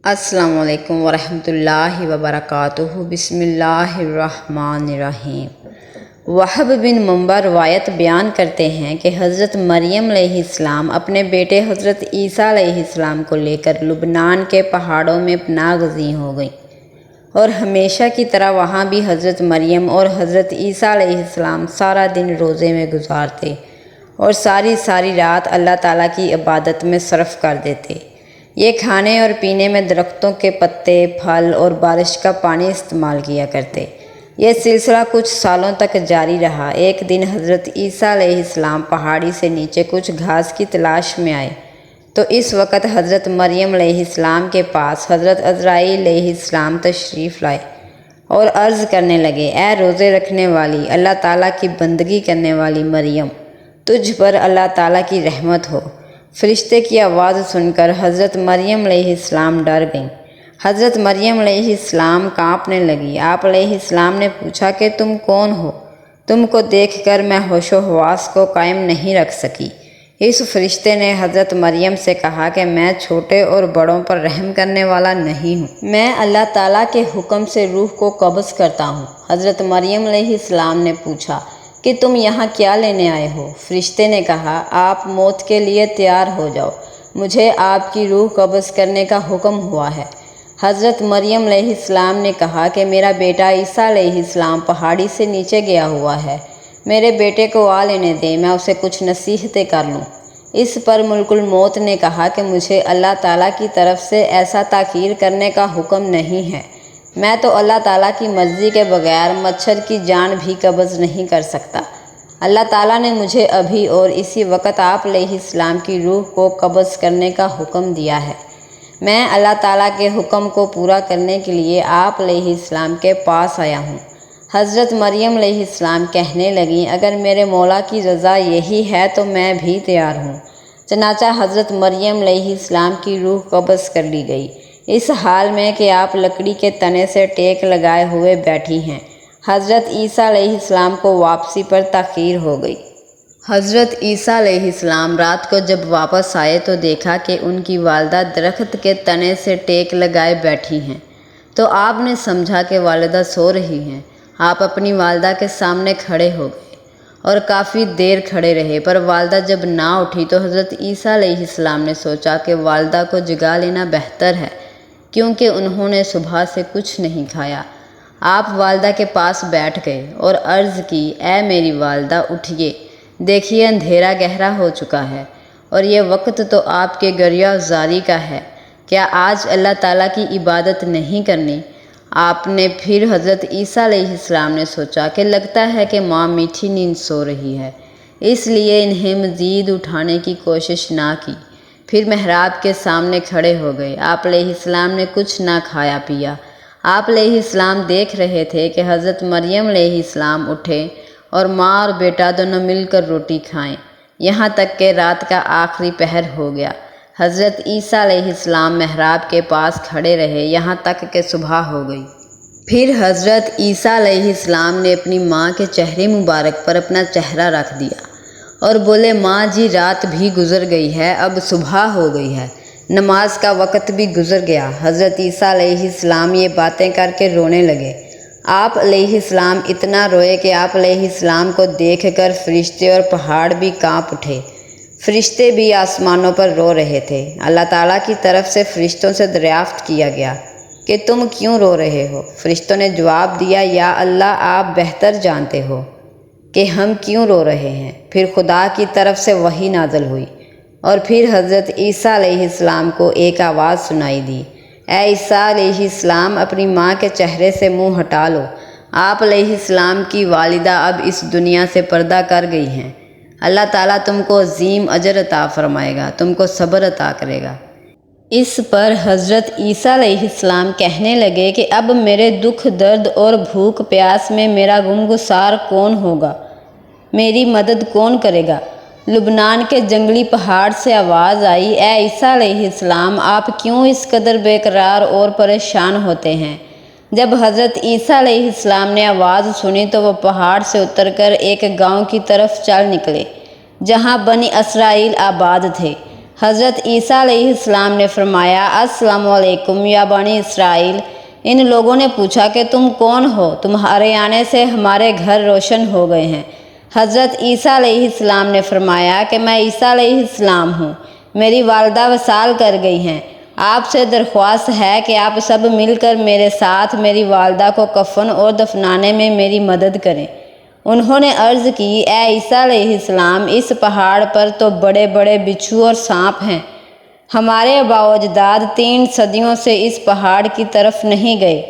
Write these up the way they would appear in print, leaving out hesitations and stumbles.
السلام علیکم ورحمۃ اللہ وبرکاتہ۔ بسم اللہ الرحمن الرحیم۔ وہب بن منبع روایت بیان کرتے ہیں کہ حضرت مریم علیہ السلام اپنے بیٹے حضرت عیسیٰ علیہ السلام کو لے کر لبنان کے پہاڑوں میں پناہ گزین ہو گئیں، اور ہمیشہ کی طرح وہاں بھی حضرت مریم اور حضرت عیسیٰ علیہ السلام سارا دن روزے میں گزارتے اور ساری رات اللہ تعالیٰ کی عبادت میں صرف کر دیتے۔ یہ کھانے اور پینے میں درختوں کے پتے، پھل اور بارش کا پانی استعمال کیا کرتے۔ یہ سلسلہ کچھ سالوں تک جاری رہا۔ ایک دن حضرت عیسیٰ علیہ السلام پہاڑی سے نیچے کچھ گھاس کی تلاش میں آئے تو اس وقت حضرت مریم علیہ السلام کے پاس حضرت عزرائیل علیہ السلام تشریف لائے اور عرض کرنے لگے، اے روزے رکھنے والی، اللہ تعالیٰ کی بندگی کرنے والی مریم، تجھ پر اللہ تعالیٰ کی رحمت ہو۔ فرشتے کی آواز سن کر حضرت مریم علیہ السلام ڈر گئیں۔ حضرت مریم علیہ السلام کانپنے لگی۔ آپ علیہ السلام نے پوچھا کہ تم کون ہو؟ تم کو دیکھ کر میں ہوش و حواس کو قائم نہیں رکھ سکی۔ اس فرشتے نے حضرت مریم سے کہا کہ میں چھوٹے اور بڑوں پر رحم کرنے والا نہیں ہوں، میں اللہ تعالیٰ کے حکم سے روح کو قبض کرتا ہوں۔ حضرت مریم علیہ السلام نے پوچھا کہ تم یہاں کیا لینے آئے ہو؟ فرشتے نے کہا، آپ موت کے لیے تیار ہو جاؤ، مجھے آپ کی روح قبض کرنے کا حکم ہوا ہے۔ حضرت مریم علیہ السلام نے کہا کہ میرا بیٹا عیسیٰ علیہ السلام پہاڑی سے نیچے گیا ہوا ہے، میرے بیٹے کو آ لینے دیں، میں اسے کچھ نصیحتیں کر لوں۔ اس پر ملک الموت نے کہا کہ مجھے اللہ تعالیٰ کی طرف سے ایسا تاخیر کرنے کا حکم نہیں ہے، میں تو اللہ تعالیٰ کی مرضی کے بغیر مچھر کی جان بھی قبض نہیں کر سکتا۔ اللہ تعالیٰ نے مجھے ابھی اور اسی وقت آپ علیہ السلام کی روح کو قبض کرنے کا حکم دیا ہے۔ میں اللہ تعالیٰ کے حکم کو پورا کرنے کے لیے آپ علیہ السلام کے پاس آیا ہوں۔ حضرت مریم علیہ السلام کہنے لگیں، اگر میرے مولا کی رضا یہی ہے تو میں بھی تیار ہوں۔ چنانچہ حضرت مریم علیہ السلام کی روح قبض کر لی گئی، اس حال میں کہ آپ لکڑی کے تنے سے ٹیک لگائے ہوئے بیٹھی ہیں۔ حضرت عیسیٰ علیہ السلام کو واپسی پر تاخیر ہو گئی۔ حضرت عیسیٰ علیہ السلام رات کو جب واپس آئے تو دیکھا کہ ان کی والدہ درخت کے تنے سے ٹیک لگائے بیٹھی ہیں، تو آپ نے سمجھا کہ والدہ سو رہی ہیں۔ آپ اپنی والدہ کے سامنے کھڑے ہو گئے اور کافی دیر کھڑے رہے، پر والدہ جب نہ اٹھی تو حضرت عیسیٰ علیہ السلام نے سوچا کہ والدہ کو جگا لینا بہتر ہے، کیونکہ انہوں نے صبح سے کچھ نہیں کھایا۔ آپ والدہ کے پاس بیٹھ گئے اور عرض کی، اے میری والدہ، اٹھیے، دیکھیے اندھیرا گہرا ہو چکا ہے اور یہ وقت تو آپ کے گریہ زاری کا ہے، کیا آج اللہ تعالیٰ کی عبادت نہیں کرنی؟ آپ نے پھر حضرت عیسیٰ علیہ السلام نے سوچا کہ لگتا ہے کہ ماں میٹھی نیند سو رہی ہے، اس لیے انہیں مزید اٹھانے کی کوشش نہ کی۔ پھر محراب کے سامنے کھڑے ہو گئے۔ آپ علیہ السلام نے کچھ نہ کھایا پیا۔ آپ علیہ السلام دیکھ رہے تھے کہ حضرت مریم علیہ السلام اٹھے اور ماں اور بیٹا دونوں مل کر روٹی کھائیں، یہاں تک کہ رات کا آخری پہر ہو گیا۔ حضرت عیسیٰ علیہ السلام محراب کے پاس کھڑے رہے یہاں تک کہ صبح ہو گئی۔ پھر حضرت عیسیٰ علیہ السلام نے اپنی ماں کے چہرے مبارک پر اپنا چہرہ رکھ دیا اور بولے، ماں جی، رات بھی گزر گئی ہے، اب صبح ہو گئی ہے، نماز کا وقت بھی گزر گیا۔ حضرت عیسیٰ علیہ السلام یہ باتیں کر کے رونے لگے۔ آپ علیہ السلام اتنا روئے کہ آپ علیہ السلام کو دیکھ کر فرشتے اور پہاڑ بھی کانپ اٹھے۔ فرشتے بھی آسمانوں پر رو رہے تھے۔ اللہ تعالیٰ کی طرف سے فرشتوں سے دریافت کیا گیا کہ تم کیوں رو رہے ہو؟ فرشتوں نے جواب دیا، یا اللہ، آپ بہتر جانتے ہو کہ ہم کیوں رو رہے ہیں۔ پھر خدا کی طرف سے وحی نازل ہوئی اور پھر حضرت عیسیٰ علیہ السلام کو ایک آواز سنائی دی، اے عیسیٰ علیہ السلام، اپنی ماں کے چہرے سے منہ ہٹا لو۔ آپ علیہ السلام کی والدہ اب اس دنیا سے پردہ کر گئی ہیں۔ اللہ تعالیٰ تم کو عظیم اجر عطا فرمائے گا، تم کو صبر عطا کرے گا۔ اس پر حضرت عیسیٰ علیہ السلام کہنے لگے کہ اب میرے دکھ، درد اور بھوک پیاس میں میرا غمگسار کون ہوگا؟ میری مدد کون کرے گا؟ لبنان کے جنگلی پہاڑ سے آواز آئی، اے عیسیٰ علیہ السلام، آپ کیوں اس قدر بے قرار اور پریشان ہوتے ہیں؟ جب حضرت عیسیٰ علیہ السلام نے آواز سنی تو وہ پہاڑ سے اتر کر ایک گاؤں کی طرف چل نکلے جہاں بنی اسرائیل آباد تھے۔ حضرت عیسیٰ علیہ السلام نے فرمایا السلام علیکم یا بنی اسرائیل۔ ان لوگوں نے پوچھا کہ تم کون ہو؟ تمہارے آنے سے ہمارے گھر روشن ہو گئے ہیں۔ حضرت عیسیٰ علیہ السلام نے فرمایا کہ میں عیسیٰ علیہ السلام ہوں، میری والدہ وصال کر گئی ہیں، آپ سے درخواست ہے کہ آپ سب مل کر میرے ساتھ میری والدہ کو کفن اور دفنانے میں میری مدد کریں۔ انہوں نے عرض کی اے عیسیٰ علیہ السلام، اس پہاڑ پر تو بڑے بڑے بچھو اور سانپ ہیں، ہمارے آباء و اجداد 3 صدیوں سے اس پہاڑ کی طرف نہیں گئے،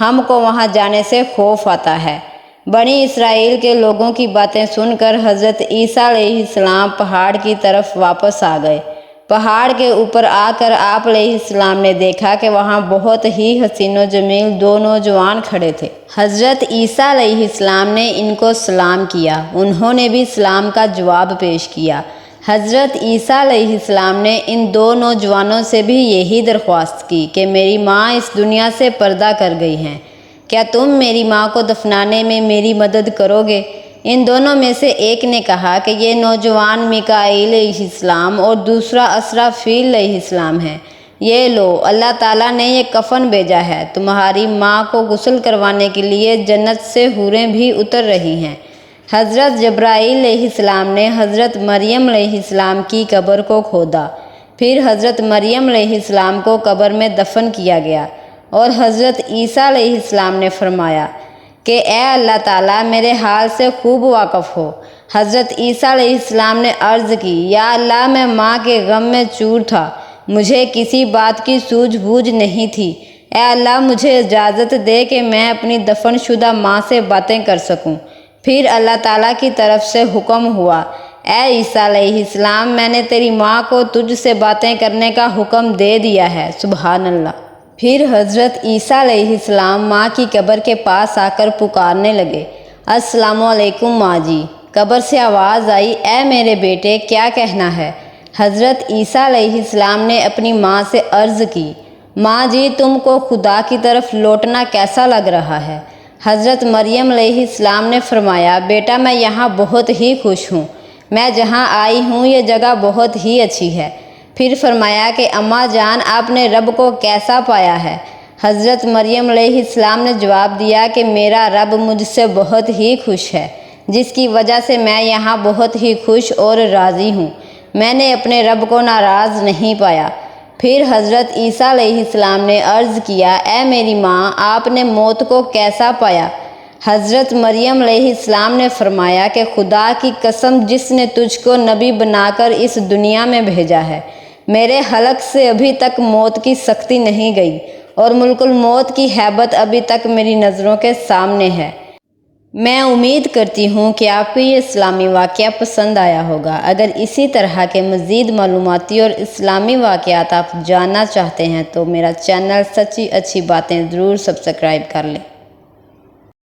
ہم کو وہاں جانے سے خوف آتا ہے۔ بنی اسرائیل کے لوگوں کی باتیں سن کر حضرت عیسیٰ علیہ السلام پہاڑ کی طرف واپس آ گئے۔ پہاڑ کے اوپر آ کر آپ علیہ السلام نے دیکھا کہ وہاں بہت ہی حسین و جمیل 2 نوجوان کھڑے تھے۔ حضرت عیسیٰ علیہ السلام نے ان کو سلام کیا، انہوں نے بھی سلام کا جواب پیش کیا۔ حضرت عیسیٰ علیہ السلام نے ان 2 نوجوانوں سے بھی یہی درخواست کی کہ میری ماں اس دنیا سے پردہ کر گئی ہیں، کیا تم میری ماں کو دفنانے میں میری مدد کرو گے؟ ان دونوں میں سے ایک نے کہا کہ یہ نوجوان میکائیل علیہ السلام اور دوسرا اسرافیل علیہ السلام ہے، یہ لو اللہ تعالیٰ نے یہ کفن بھیجا ہے، تمہاری ماں کو غسل کروانے کے لیے جنت سے حوریں بھی اتر رہی ہیں۔ حضرت جبرائیل علیہ السلام نے حضرت مریم علیہ السلام کی قبر کو کھودا، پھر حضرت مریم علیہ السلام کو قبر میں دفن کیا گیا، اور حضرت عیسیٰ علیہ السلام نے فرمایا کہ اے اللہ تعالیٰ میرے حال سے خوب واقف ہو۔ حضرت عیسیٰ علیہ السلام نے عرض کی یا اللہ، میں ماں کے غم میں چور تھا، مجھے کسی بات کی سوجھ بوجھ نہیں تھی، اے اللہ مجھے اجازت دے کہ میں اپنی دفن شدہ ماں سے باتیں کر سکوں۔ پھر اللہ تعالیٰ کی طرف سے حکم ہوا اے عیسیٰ علیہ السلام، میں نے تیری ماں کو تجھ سے باتیں کرنے کا حکم دے دیا ہے، سبحان اللہ۔ پھر حضرت عیسیٰ علیہ السلام ماں کی قبر کے پاس آ کر پکارنے لگے السلام علیکم ماں جی۔ قبر سے آواز آئی اے میرے بیٹے، کیا کہنا ہے؟ حضرت عیسیٰ علیہ السلام نے اپنی ماں سے عرض کی ماں جی، تم کو خدا کی طرف لوٹنا کیسا لگ رہا ہے؟ حضرت مریم علیہ السلام نے فرمایا بیٹا، میں یہاں بہت ہی خوش ہوں، میں جہاں آئی ہوں یہ جگہ بہت ہی اچھی ہے۔ پھر فرمایا کہ اماں جان، آپ نے رب کو کیسا پایا ہے؟ حضرت مریم علیہ السلام نے جواب دیا کہ میرا رب مجھ سے بہت ہی خوش ہے، جس کی وجہ سے میں یہاں بہت ہی خوش اور راضی ہوں، میں نے اپنے رب کو ناراض نہیں پایا۔ پھر حضرت عیسیٰ علیہ السلام نے عرض کیا اے میری ماں، آپ نے موت کو کیسا پایا؟ حضرت مریم علیہ السلام نے فرمایا کہ خدا کی قسم، جس نے تجھ کو نبی بنا کر اس دنیا میں بھیجا ہے، میرے حلق سے ابھی تک موت کی سختی نہیں گئی، اور ملک الموت کی ہیبت ابھی تک میری نظروں کے سامنے ہے۔ میں امید کرتی ہوں کہ آپ کو یہ اسلامی واقعہ پسند آیا ہوگا۔ اگر اسی طرح کے مزید معلوماتی اور اسلامی واقعات آپ جاننا چاہتے ہیں تو میرا چینل سچی اچھی باتیں ضرور سبسکرائب کر لیں۔